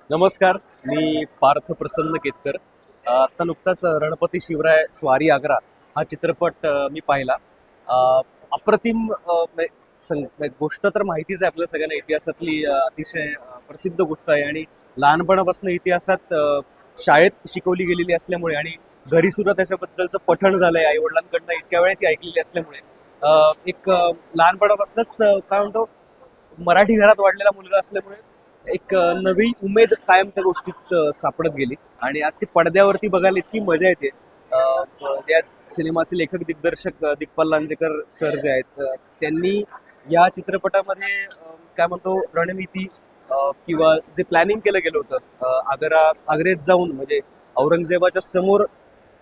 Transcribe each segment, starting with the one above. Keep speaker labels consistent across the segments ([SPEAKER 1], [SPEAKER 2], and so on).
[SPEAKER 1] नमस्कार. मी पार्थ प्रसन्न केतकर. आत्ता नुकताच रणपती शिवराय स्वारी आग्रा हा चित्रपट मी पाहिला. अप्रतिम गोष्ट तर माहितीच आहे आपल्या सगळ्यांना. इतिहासातली अतिशय प्रसिद्ध गोष्ट आहे आणि लहानपणापासून इतिहासात शाळेत शिकवली गेलेली असल्यामुळे आणि घरी सुद्धा त्याच्याबद्दलचं पठण झालंय आई वडिलांकडनं इतक्या वेळा ती ऐकलेली असल्यामुळे लहानपणापासूनच काय म्हणतो, मराठी घरात वाढलेला मुलगा असल्यामुळे नवी उमेद कायम त्या गोष्टीत सापडत गेली आणि आज ती पडद्यावरती बघायला इतकी मजा येते. या सिनेमाचे लेखक दिग्दर्शक दिग्पाल लांजेकर सर जे आहेत, त्यांनी या चित्रपटामध्ये काय म्हणतो रणनीती किंवा जे प्लॅनिंग केलं गेलं होतं, आग्रेत जाऊन म्हणजे औरंगजेबाच्या समोर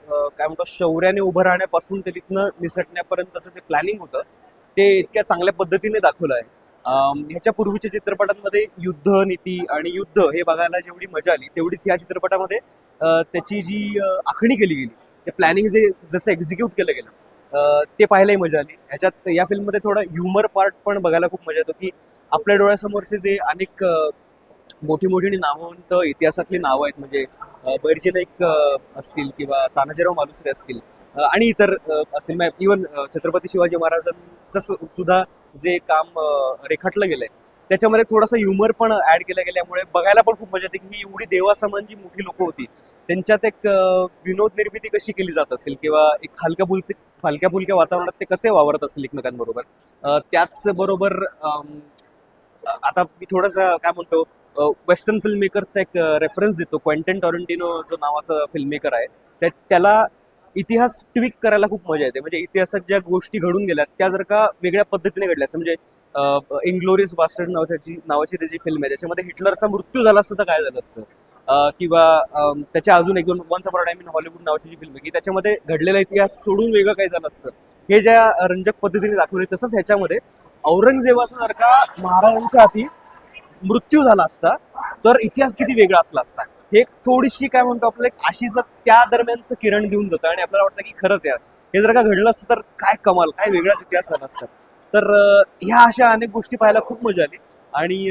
[SPEAKER 1] काय म्हणतो शौर्याने उभं राहण्यापासून ते तिथनं निसटण्यापर्यंतचं जे प्लॅनिंग होतं ते इतक्या चांगल्या पद्धतीने दाखवलं आहे. ह्याच्या पूर्वीच्या चित्रपटांमध्ये युद्ध नीती आणि युद्ध हे बघायला जेवढी मजा आली तेवढीच या चित्रपटामध्ये त्याची जी आखणी केली गेली, ते प्लॅनिंग जे जसं एक्झिक्यूट केलं गेलं, ते पाहायलाही मजा आली. ह्याच्यात या फिल्ममध्ये थोडा ह्युमर पार्ट पण बघायला खूप मजा येतो की आपल्या डोळ्यासमोरचे जे अनेक मोठी मोठी नामवंत इतिहासातली नावं आहेत, म्हणजे बैरजी नाईक असतील किंवा तानाजीराव मालुसरे असतील, आणि इतर सिनेमा इवन छत्रपती शिवाजी महाराजांचं सुद्धा जे काम रेखाटलं गेलंय त्याच्यामध्ये थोडासा ह्युमर पण ऍड केलं गेल्यामुळे बघायला पण खूप मजा येते की ही एवढी देवासमान जी मोठी लोक होती त्यांच्यात एक विनोद निर्मिती कशी केली जात असेल किंवा एक हलक्या फुलक्या वातावरणात ते कसे वावरत असेल एकमेकांबरोबर. त्याच बरोबर आता मी थोडंसं काय म्हणतो, वेस्टर्न फिल्म मेकरचा एक रेफरन्स देतो. क्वेंटन टॉरंटिनो जो नावाचा फिल्म मेकर आहे, त्याला इतिहास ट्विक करायला खूप मजा येते. म्हणजे इतिहासात ज्या गोष्टी घडून गेल्या त्या जर का वेगळ्या पद्धतीने घडल्या असं, म्हणजे इनग्लोरियस बास्टर्ड नावाची त्याची फिल्म आहे, त्याच्यामध्ये हिटलरचा मृत्यू झाला असतं तर काय झालं असतं, किंवा त्याच्या अजून एक दोन once upon a time in Hollywood नावाची जी फिल्म आहे की त्याच्यामध्ये घडलेला इतिहास सोडून वेगळं काही झालं असतं, हे ज्या रंजक पद्धतीने दाखवले. तसंच ह्याच्यामध्ये औरंगजेबाचा जर का महाराजांच्या हाती मृत्यू झाला असता तर इतिहास किती वेगळा असला असता, हे एक थोडीशी काय म्हणतो आपलं एक आशीचं त्या दरम्यानचं किरण देऊन जातं आणि आपल्याला वाटतं की खरंच यार हे जर का घडलं असतं तर काय कमाल, काय वेगळाच इतिहास झाला असता. तर ह्या अशा अनेक गोष्टी पाहायला खूप मजा आली आणि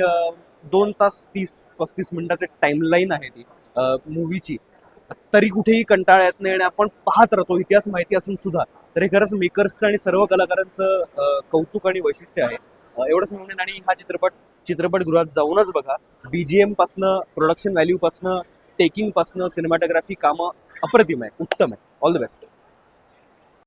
[SPEAKER 1] 2 तास 30-35 मिनिटाचे टाइमलाईन आहे ती मूवीची, तरी कुठेही कंटाळा येत नाही आणि आपण पाहत राहतो इतिहास माहिती असून सुद्धा. तर हे खरंच मेकर्सचं आणि सर्व कलाकारांचं कौतुक आणि वैशिष्ट्य आहे. एवढंच म्हणून आणि हा चित्रपटगृहात जाऊनच बघा. बीजीएम पासनं, प्रोडक्शन व्हॅल्यू पासनं, टेकिंग पासनं, सिनेमॅटोग्राफी कामं अप्रतिम आहे, उत्तम आहे. All the best.